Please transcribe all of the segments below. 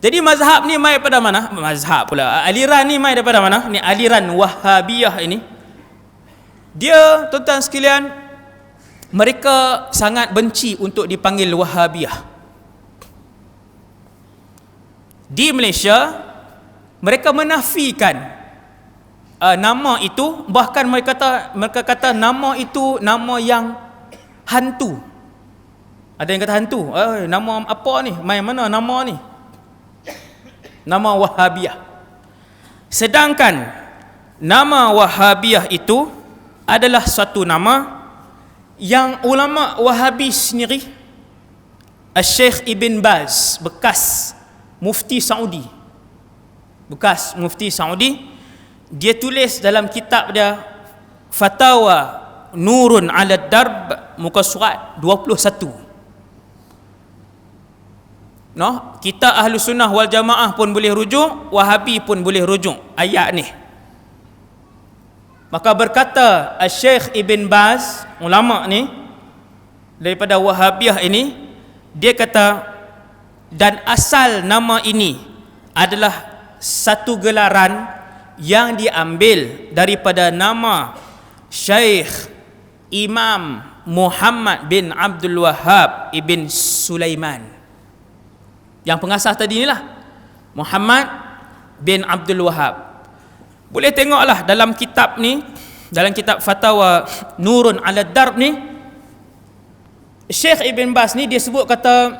Jadi mazhab ni mai daripada mana? Mazhab pula. Aliran ni mai daripada mana? Ni aliran Wahhabiyah ini. Dia, tuan-tuan sekalian, mereka sangat benci untuk dipanggil Wahhabiyah. Di Malaysia, mereka menafikan nama itu, bahkan mereka kata nama itu nama yang hantu. Ada yang kata hantu. Nama apa ni? Mai mana nama ni? Nama Wahhabiyah. Sedangkan nama Wahhabiyah itu adalah satu nama yang ulama Wahhabi sendiri, Syekh Ibn Baz, bekas mufti Saudi, dia tulis dalam kitab dia Fatawa Nurun ala Darb, muka surat 21. Kita Ahlu Sunnah wal Jamaah pun boleh rujuk, Wahabi pun boleh rujuk ayat ni. Maka berkata Syekh Ibn Baz, ulama ni daripada Wahhabiyah ini, dia kata, dan asal nama ini adalah satu gelaran yang diambil daripada nama Syekh Imam Muhammad bin Abdul Wahhab ibn Sulaiman. Yang pengasas tadi inilah Muhammad bin Abdul Wahhab. Boleh tengoklah dalam kitab ni, dalam kitab Fatawa Nurun ala Darb ni, Syekh Ibn Baz ni dia sebut kata,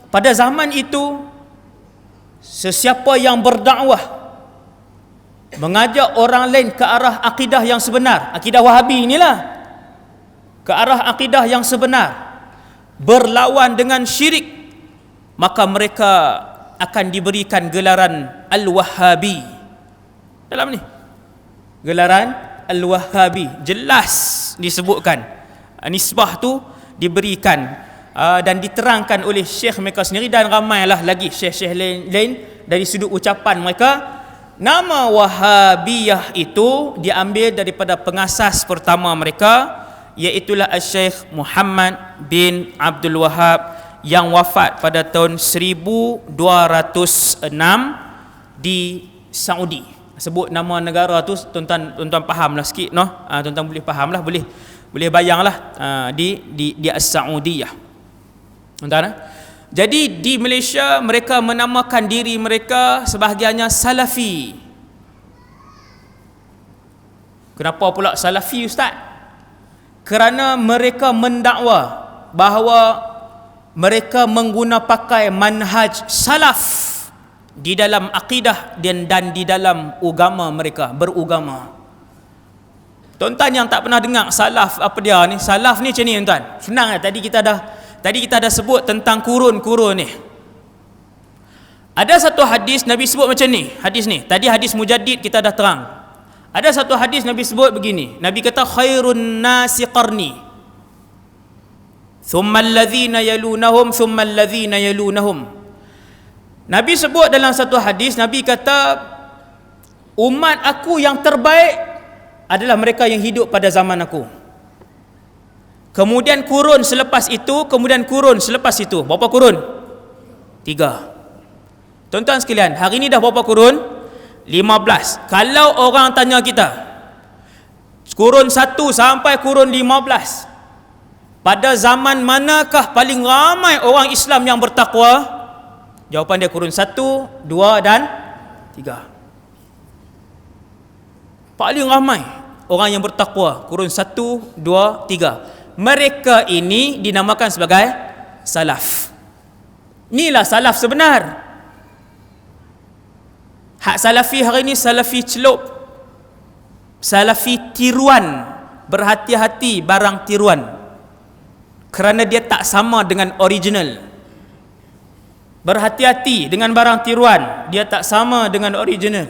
pada zaman itu sesiapa yang berdakwah mengajak orang lain ke arah akidah yang sebenar, akidah Wahabi inilah, ke arah akidah yang sebenar, berlawan dengan syirik, maka mereka akan diberikan gelaran Al-Wahhabi. Dalam ni gelaran Al-Wahhabi jelas disebutkan, nisbah tu diberikan dan diterangkan oleh syekh mereka sendiri, dan ramailah lagi syekh-syekh lain dari sudut ucapan mereka. Nama Wahhabiyah itu diambil daripada pengasas pertama mereka, iaitulah Syekh Muhammad bin Abdul Wahhab yang wafat pada tahun 1206 di Saudi. Sebut nama negara tu tuan-tuan fahamlah sikit, tuan-tuan boleh fahamlah, boleh bayanglah, di As-Saudiyah. Tuan-tuan, jadi di Malaysia mereka menamakan diri mereka sebahagiannya Salafi. Kenapa pula Salafi, ustaz? Kerana mereka mendakwa bahawa mereka pakai manhaj salaf di dalam akidah dan di dalam agama mereka, beragama. Tuan-tuan yang tak pernah dengar salaf apa dia ni? Salaf ni macam ni tuan. Senang tadi kita dah sebut tentang kurun-kurun ni. Ada satu hadis Nabi sebut macam ni. Hadis ni, tadi hadis Mujaddid kita dah terang. Ada satu hadis Nabi sebut begini. Nabi kata khairun nasi qarni, thumma alladhina yalunahum, thumma alladhina yalunahum. Nabi sebut dalam satu hadis, Nabi kata umat aku yang terbaik adalah mereka yang hidup pada zaman aku. Kemudian kurun selepas itu, kemudian kurun selepas itu. Berapa kurun? 3. Tuan-tuan sekalian, hari ini dah berapa kurun? 15. Kalau orang tanya kita, kurun 1 sampai kurun 15, pada zaman manakah paling ramai orang Islam yang bertakwa? Jawapan dia kurun 1, 2 dan 3. Paling ramai orang yang bertakwa kurun 1, 2, 3. Mereka ini dinamakan sebagai salaf. Inilah salaf sebenar. Hak salafi hari ini salafi celup, salafi tiruan. Berhati-hati barang tiruan, kerana dia tak sama dengan original. Berhati-hati dengan barang tiruan, dia tak sama dengan original.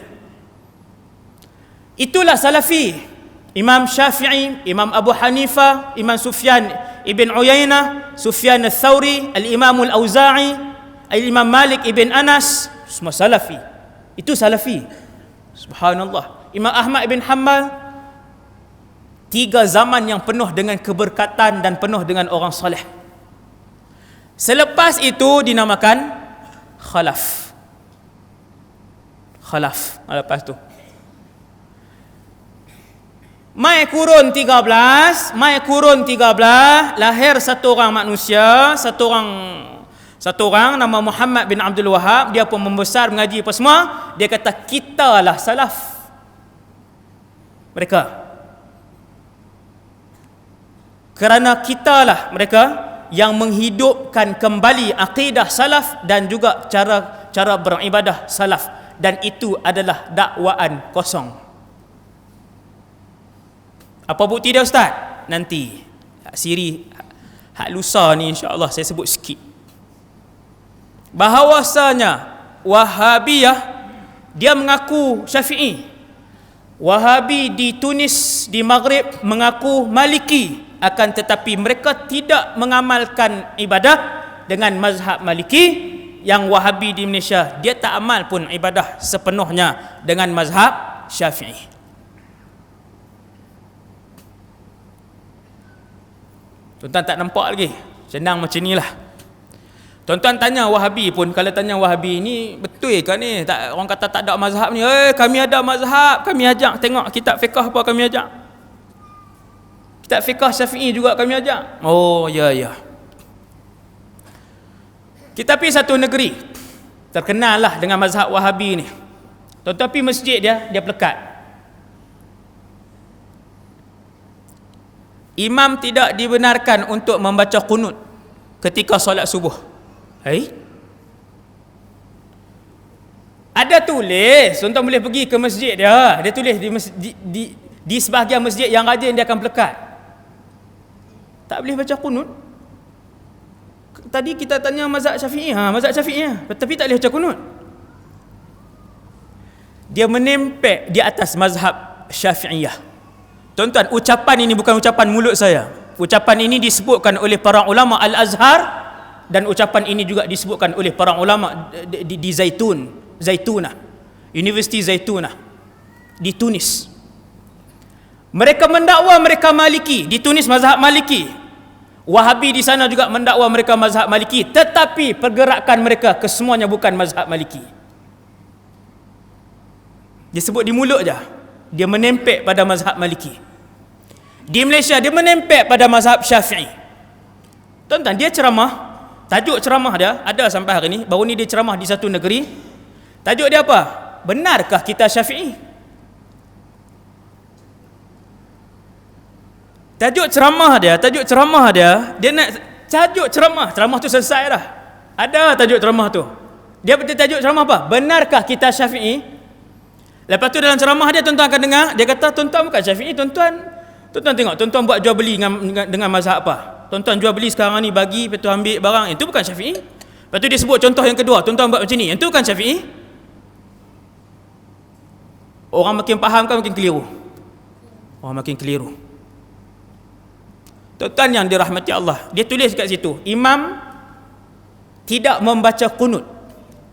Itulah salafi. Imam Syafi'i, Imam Abu Hanifah, Imam Sufyan ibn Uyainah, Sufyan al-Thawri, Al-Imam al-Auza'i, Al-Imam Malik ibn Anas, semua salafi. Itu salafi. Subhanallah. Imam Ahmad ibn Hanbal, 3 zaman yang penuh dengan keberkatan dan penuh dengan orang soleh. Selepas itu dinamakan khalaf. khalaf. Lepas tu mai kurun 13 lahir satu orang manusia, satu orang nama Muhammad bin Abdul Wahab. Dia pun membesar mengaji apa semua. Dia kata kita lah salaf mereka, kerana kita lah mereka yang menghidupkan kembali akidah salaf dan juga cara beribadah salaf, dan itu adalah dakwaan kosong. Apa bukti dia ustaz? Nanti hak siri hak lusa ni insya-Allah saya sebut sikit. Bahawasanya Wahabiyah dia mengaku Syafi'i. Wahabi di Tunis, di Maghrib mengaku Maliki, akan tetapi mereka tidak mengamalkan ibadah dengan mazhab Maliki. Yang Wahabi di Malaysia dia tak amal pun ibadah sepenuhnya dengan mazhab Syafi'i. Tuan-tuan tak nampak lagi? Senang macam ni lah. Tuan-tuan tanya Wahabi pun, kalau tanya Wahabi ni betul ke ni? Tak, orang kata tak ada mazhab ni. Kami ada mazhab, kami ajak tengok kitab fiqh apa kami ajak. Kitab fiqh Syafi'i juga kami ajak. Oh ya. Kita pergi satu negeri, terkenal lah dengan mazhab Wahabi ni. Tuan-tuan pergi masjid dia pelekat. Imam tidak dibenarkan untuk membaca qunut ketika solat subuh. Ada tulis, tuan-tuan boleh pergi ke masjid dia. Dia tulis di sebahagian masjid yang rajin dia akan pelekat. Tak boleh baca qunut. Tadi kita tanya mazhab Syafi'i, mazhab Syafi'i tapi tak boleh baca qunut. Dia menempel di atas mazhab Syafi'iyah. Tuan-tuan, ucapan ini bukan ucapan mulut saya. Ucapan ini disebutkan oleh para ulama Al-Azhar, dan ucapan ini juga disebutkan oleh para ulama di Zaitunah, Universiti Zaitunah di Tunis. Mereka mendakwa mereka Maliki, di Tunis mazhab Maliki. Wahabi di sana juga mendakwa mereka mazhab Maliki, tetapi pergerakan mereka kesemuanya bukan mazhab Maliki. Dia sebut di mulut je, dia menempel pada mazhab Maliki. Di Malaysia dia menempel pada mazhab Syafi'i. Tuan-tuan, dia ceramah, tajuk ceramah dia ada sampai hari ni. Baru ni dia ceramah di satu negeri. Tajuk dia apa? Benarkah kita Syafi'i? Tajuk ceramah dia nak tajuk ceramah tu selesai dah. Ada tajuk ceramah tu. Dia tajuk ceramah apa? Benarkah kita Syafi'i? Lepas tu dalam ceramah dia, tuan-tuan akan dengar, dia kata tuan-tuan bukan Syafi'i, tuan-tuan tengok, tuan-tuan buat jual beli dengan mazhab apa? Tuan-tuan jual beli sekarang ni, bagi, lepas tu ambil barang, itu bukan Syafi'i. Lepas tu dia sebut contoh yang kedua, tuan-tuan buat macam ni, itu bukan Syafi'i. Orang makin faham kan makin keliru. Tuan-tuan yang dirahmati Allah, dia tulis kat situ, imam tidak membaca qunut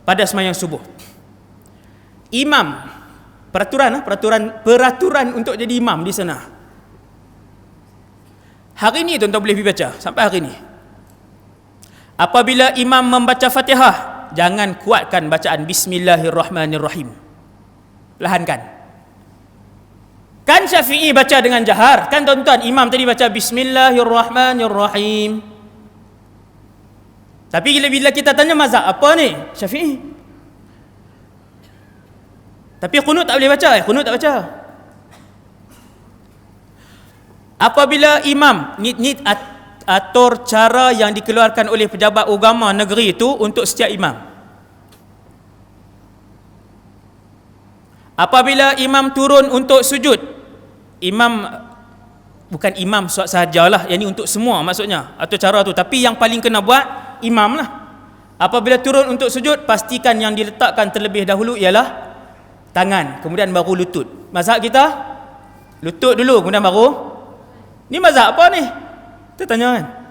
pada sembahyang subuh. Imam, peraturan untuk jadi imam di sana. Hari ni tuan-tuan boleh pergi baca sampai hari ni. Apabila imam membaca Fatihah, jangan kuatkan bacaan Bismillahirrahmanirrahim. Perlahankan. Kan Syafi'i baca dengan jahar, kan tuan-tuan, imam tadi baca Bismillahirrahmanirrahim. Tapi bila kita tanya mazhab apa ni? Syafi'i. Tapi qunut tak boleh baca, qunut tak baca. Apabila imam, ni atur cara yang dikeluarkan oleh pejabat agama negeri itu untuk setiap imam. Apabila imam turun untuk sujud, imam bukan imam sahajalah, yang ni untuk semua maksudnya, atau cara tu, tapi yang paling kena buat imam lah. Apabila turun untuk sujud, pastikan yang diletakkan terlebih dahulu ialah tangan, kemudian baru lutut. Mazhab kita lutut dulu, kemudian baru. Ni mazhab apa ni?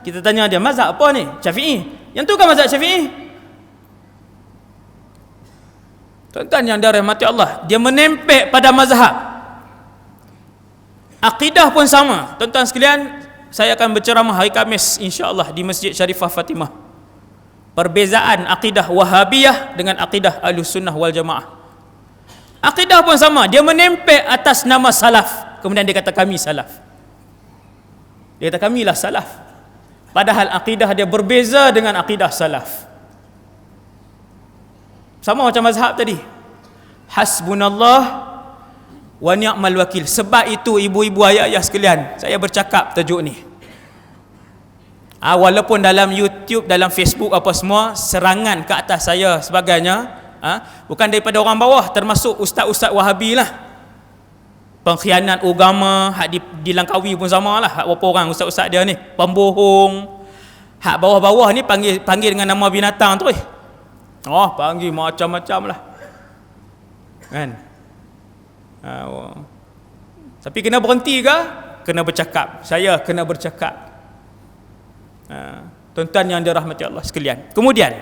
Kita tanya dia, mazhab apa ni? Syafi'i. Yang tu kan mazhab Syafi'i. Tuan-tuan yang dirahmati Allah, dia menempel pada mazhab. Akidah pun sama. Tuan-tuan sekalian, saya akan berceramah hari Khamis insya-Allah di Masjid Sharifah Fatimah. Perbezaan akidah Wahabiyah dengan akidah Ahlus Sunnah wal Jamaah. Akidah pun sama, dia menempel atas nama salaf, kemudian dia kata kami salaf. Dia kata kamilah salaf. Padahal akidah dia berbeza dengan akidah salaf. Sama macam mazhab tadi. Hasbunallah wa ni'mal wakil. Sebab itu ibu-ibu ayah-ayah sekalian, saya bercakap tajuk ni. Walaupun dalam YouTube, dalam Facebook apa semua serangan ke atas saya sebagainya, bukan daripada orang bawah, termasuk ustaz-ustaz Wahabi lah. Pengkhianat agama, hak dilangkawi pun sama lah. Hak berapa orang ustaz-ustaz dia ni, pembohong. Hak bawah-bawah ni panggil dengan nama binatang tu. Panggil macam-macam lah. Kan? Tapi kena berhenti ke? Kena bercakap. Saya kena bercakap. Tuan-tuan yang dirahmati Allah sekalian. Kemudian